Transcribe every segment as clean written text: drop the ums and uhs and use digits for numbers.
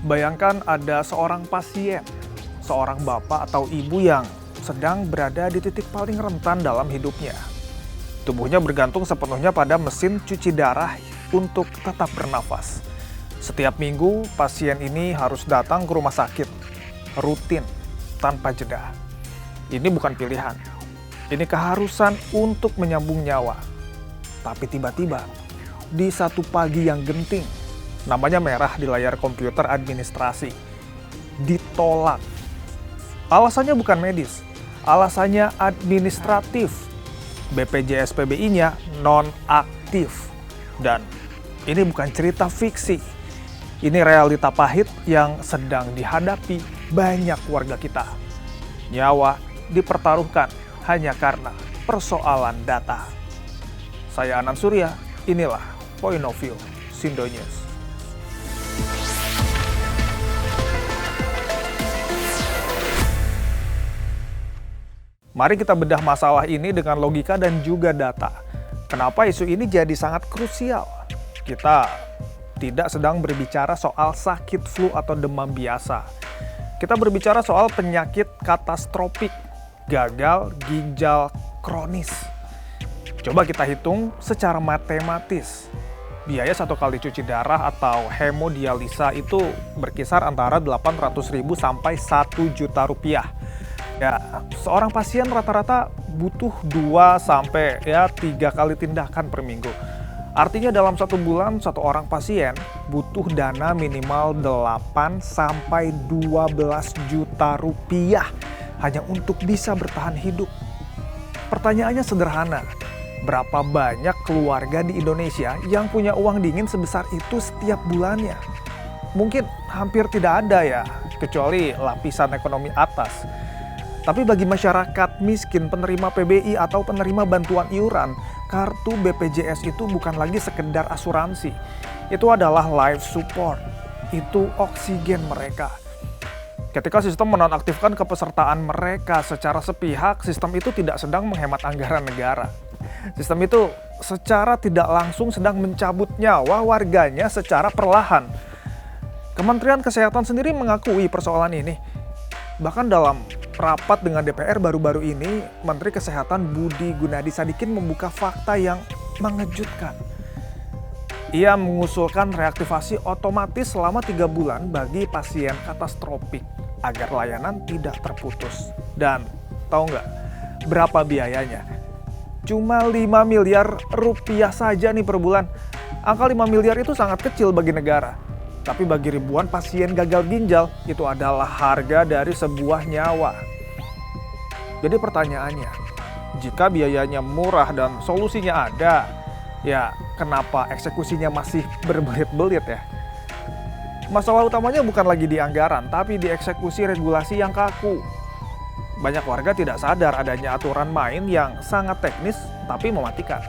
Bayangkan ada seorang pasien, seorang bapak atau ibu yang sedang berada di titik paling rentan dalam hidupnya. Tubuhnya bergantung sepenuhnya pada mesin cuci darah untuk tetap bernafas. Setiap minggu, pasien ini harus datang ke rumah sakit, rutin, tanpa jeda. Ini bukan pilihan, ini keharusan untuk menyambung nyawa. Tapi tiba-tiba, di satu pagi yang genting, namanya merah di layar komputer administrasi, ditolak. Alasannya bukan medis, alasannya administratif. BPJS PBI-nya non-aktif. Dan ini bukan cerita fiksi. Ini realita pahit yang sedang dihadapi banyak warga kita. Nyawa dipertaruhkan hanya karena persoalan data. Saya Anand Surya, inilah Point of View Sindo News. Mari kita bedah masalah ini dengan logika dan juga data. Kenapa isu ini jadi sangat krusial? Kita tidak sedang berbicara soal sakit flu atau demam biasa. Kita berbicara soal penyakit katastropik, gagal ginjal kronis. Coba kita hitung secara matematis. Biaya satu kali cuci darah atau hemodialisa itu berkisar antara 800.000 sampai 1 juta rupiah. Ya, seorang pasien rata-rata butuh 2 sampai 3 kali tindakan per minggu. Artinya dalam 1 bulan satu orang pasien butuh dana minimal 8 sampai 12 juta rupiah hanya untuk bisa bertahan hidup. Pertanyaannya sederhana, berapa banyak keluarga di Indonesia yang punya uang dingin sebesar itu setiap bulannya? Mungkin hampir tidak ada ya, kecuali lapisan ekonomi atas. Tapi bagi masyarakat miskin, penerima PBI atau penerima bantuan iuran, kartu BPJS itu bukan lagi sekedar asuransi. Itu adalah life support, itu oksigen mereka. Ketika sistem menonaktifkan kepesertaan mereka secara sepihak, sistem itu tidak sedang menghemat anggaran negara. Sistem itu secara tidak langsung sedang mencabut nyawa warganya secara perlahan. Kementerian Kesehatan sendiri mengakui persoalan ini. Bahkan dalam rapat dengan DPR baru-baru ini, Menteri Kesehatan Budi Gunadi Sadikin membuka fakta yang mengejutkan. Ia mengusulkan reaktivasi otomatis selama 3 bulan bagi pasien katastropik agar layanan tidak terputus. Dan tahu nggak berapa biayanya? Cuma 5 miliar rupiah saja nih per bulan. Angka 5 miliar itu sangat kecil bagi negara. Tapi bagi ribuan pasien gagal ginjal, itu adalah harga dari sebuah nyawa. Jadi pertanyaannya, jika biayanya murah dan solusinya ada, ya kenapa eksekusinya masih berbelit-belit ya? Masalah utamanya bukan lagi di anggaran, tapi di eksekusi regulasi yang kaku. Banyak warga tidak sadar adanya aturan main yang sangat teknis tapi mematikan.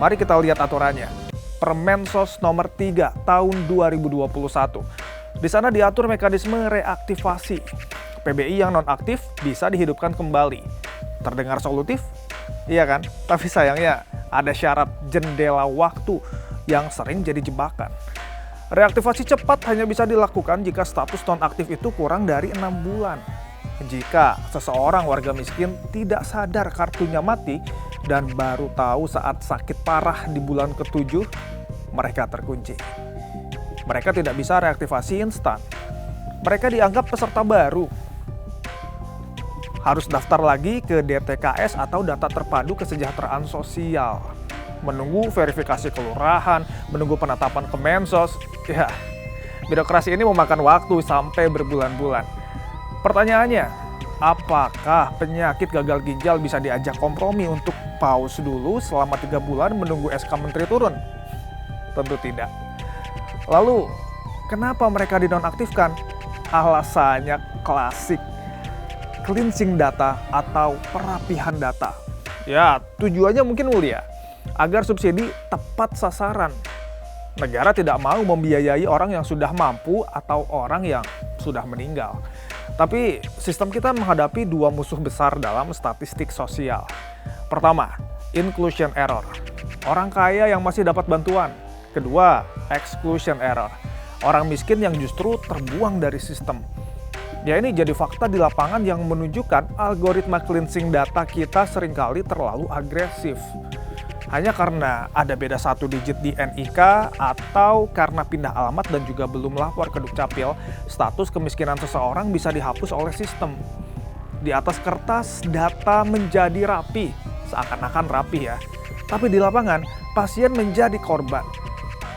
Mari kita lihat aturannya. Permensos nomor 3 tahun 2021. Di sana diatur mekanisme reaktivasi. PBI yang nonaktif bisa dihidupkan kembali. Terdengar solutif? Iya kan? Tapi sayangnya ada syarat jendela waktu yang sering jadi jebakan. Reaktivasi cepat hanya bisa dilakukan jika status nonaktif itu kurang dari 6 bulan. Jika seseorang warga miskin tidak sadar kartunya mati dan baru tahu saat sakit parah di bulan ke-7, mereka terkunci. Mereka tidak bisa reaktivasi instan. Mereka dianggap peserta baru. Harus daftar lagi ke DTKS atau Data Terpadu Kesejahteraan Sosial. Menunggu verifikasi kelurahan, menunggu penetapan Kemensos. Ya, birokrasi ini memakan waktu sampai berbulan-bulan. Pertanyaannya, apakah penyakit gagal ginjal bisa diajak kompromi untuk pause dulu selama 3 bulan menunggu SK Menteri turun? Tentu tidak. Lalu, kenapa mereka dinonaktifkan? Alasannya klasik. Cleansing data atau perapihan data. Ya, tujuannya mungkin mulia. Agar subsidi tepat sasaran. Negara tidak mau membiayai orang yang sudah mampu atau orang yang sudah meninggal. Tapi sistem kita menghadapi 2 musuh besar dalam statistik sosial. Pertama, inclusion error. Orang kaya yang masih dapat bantuan. Kedua, exclusion error. orang miskin yang justru terbuang dari sistem. Ya, ini jadi fakta di lapangan yang menunjukkan algoritma cleansing data kita seringkali terlalu agresif. Hanya karena ada beda 1 digit di NIK atau karena pindah alamat dan juga belum lapor ke Dukcapil, status kemiskinan seseorang bisa dihapus oleh sistem. Di atas kertas, data menjadi rapi, seakan-akan rapi ya. Tapi di lapangan, pasien menjadi korban.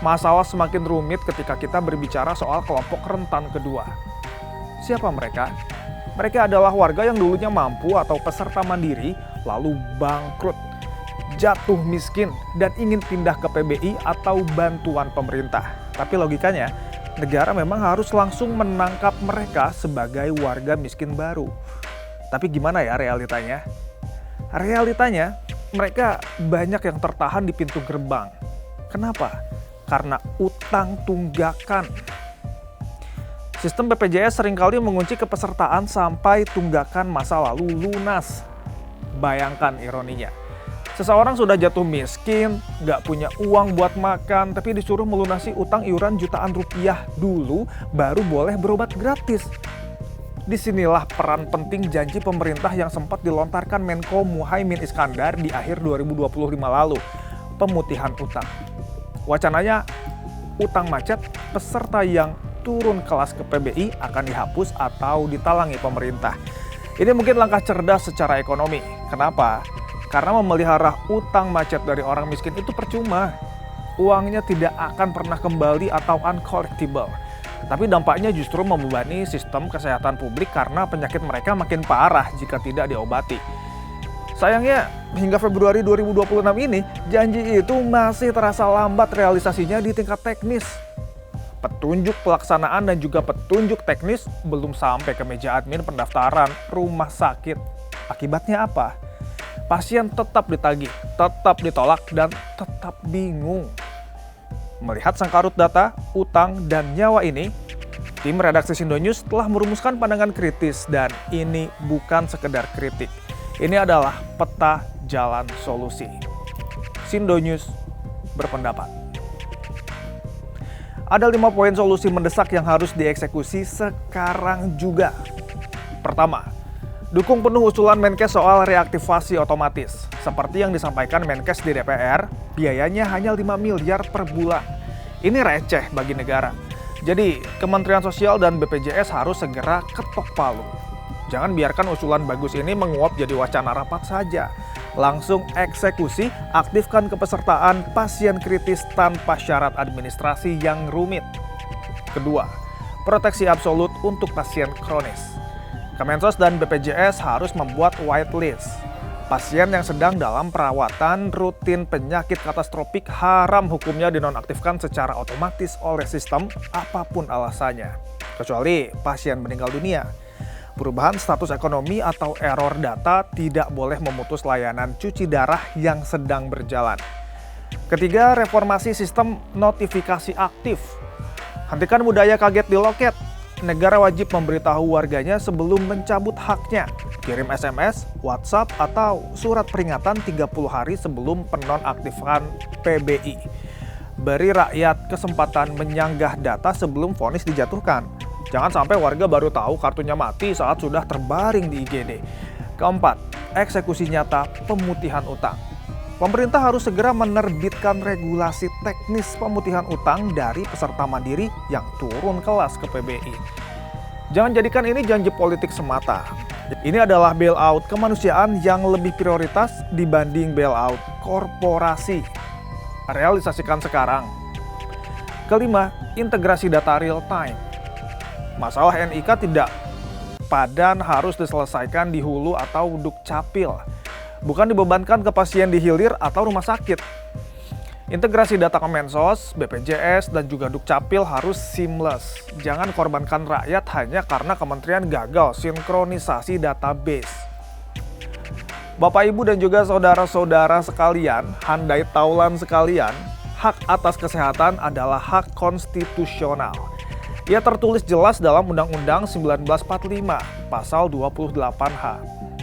Masalah semakin rumit ketika kita berbicara soal kelompok rentan kedua. Siapa mereka? Mereka adalah warga yang dulunya mampu atau peserta mandiri, lalu bangkrut, jatuh miskin, dan ingin pindah ke PBI atau bantuan pemerintah. Tapi logikanya, negara memang harus langsung menangkap mereka sebagai warga miskin baru. Tapi gimana ya realitanya? Realitanya, mereka banyak yang tertahan di pintu gerbang. Kenapa? Karena utang tunggakan. Sistem BPJS seringkali mengunci kepesertaan sampai tunggakan masa lalu lunas. Bayangkan ironinya. Seseorang sudah jatuh miskin, nggak punya uang buat makan, tapi disuruh melunasi utang iuran jutaan rupiah dulu, baru boleh berobat gratis. Disinilah peran penting janji pemerintah yang sempat dilontarkan Menko Muhaimin Iskandar di akhir 2025 lalu, pemutihan utang. Wacananya, utang macet, peserta yang turun kelas ke PBI akan dihapus atau ditalangi pemerintah. Ini mungkin langkah cerdas secara ekonomi. Kenapa? Karena memelihara utang macet dari orang miskin itu percuma. Uangnya tidak akan pernah kembali atau uncollectible. Tapi dampaknya justru membebani sistem kesehatan publik karena penyakit mereka makin parah jika tidak diobati. Sayangnya, hingga Februari 2026 ini, janji itu masih terasa lambat realisasinya di tingkat teknis. Petunjuk pelaksanaan dan juga petunjuk teknis belum sampai ke meja admin pendaftaran rumah sakit. Akibatnya apa? Pasien tetap ditagih, tetap ditolak, dan tetap bingung. Melihat sangkarut data, utang, dan nyawa ini, tim redaksi Sindo News telah merumuskan pandangan kritis dan ini bukan sekedar kritik. Ini adalah peta jalan solusi. Sindo News berpendapat. Ada 5 poin solusi mendesak yang harus dieksekusi sekarang juga. Pertama, dukung penuh usulan Menkes soal reaktivasi otomatis. Seperti yang disampaikan Menkes di DPR, biayanya hanya 5 miliar per bulan. Ini receh bagi negara. Jadi, Kementerian Sosial dan BPJS harus segera ketok palu. Jangan biarkan usulan bagus ini menguap jadi wacana rapat saja. Langsung eksekusi, aktifkan kepesertaan pasien kritis tanpa syarat administrasi yang rumit. Kedua, proteksi absolut untuk pasien kronis. Kemensos dan BPJS harus membuat whitelist. Pasien yang sedang dalam perawatan rutin penyakit katastropik haram hukumnya dinonaktifkan secara otomatis oleh sistem apapun alasannya. Kecuali pasien meninggal dunia. Perubahan status ekonomi atau error data tidak boleh memutus layanan cuci darah yang sedang berjalan. Ketiga, reformasi sistem notifikasi aktif. Hentikan budaya kaget di loket. Negara wajib memberitahu warganya sebelum mencabut haknya. Kirim SMS, WhatsApp, atau surat peringatan 30 hari sebelum penonaktifan PBI. Beri rakyat kesempatan menyanggah data sebelum vonis dijatuhkan. Jangan sampai warga baru tahu kartunya mati saat sudah terbaring di IGD. Keempat, eksekusi nyata pemutihan utang. Pemerintah harus segera menerbitkan regulasi teknis pemutihan utang dari peserta mandiri yang turun kelas ke PBI. Jangan jadikan ini janji politik semata. Ini adalah bailout kemanusiaan yang lebih prioritas dibanding bailout korporasi. Realisasikan sekarang. Kelima, integrasi data real time. Masalah NIK tidak padan harus diselesaikan di hulu atau Dukcapil, bukan dibebankan ke pasien di hilir atau rumah sakit. Integrasi data Kemensos, BPJS, dan juga Dukcapil harus seamless. Jangan korbankan rakyat hanya karena kementerian gagal sinkronisasi database. Bapak, Ibu, dan juga saudara-saudara sekalian, handai taulan sekalian, hak atas kesehatan adalah hak konstitusional. Ia tertulis jelas dalam Undang-Undang 1945, Pasal 28H.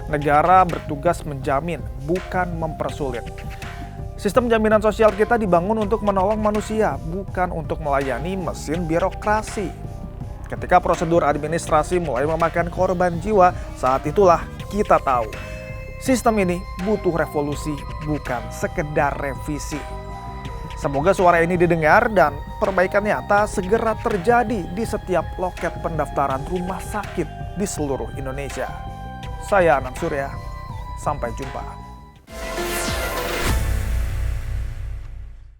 Negara bertugas menjamin, bukan mempersulit. Sistem jaminan sosial kita dibangun untuk menolong manusia, bukan untuk melayani mesin birokrasi. Ketika prosedur administrasi mulai memakan korban jiwa, saat itulah kita tahu sistem ini butuh revolusi, bukan sekedar revisi. Semoga suara ini didengar dan perbaikan nyata segera terjadi di setiap loket pendaftaran rumah sakit di seluruh Indonesia. Saya Anam Surya, sampai jumpa.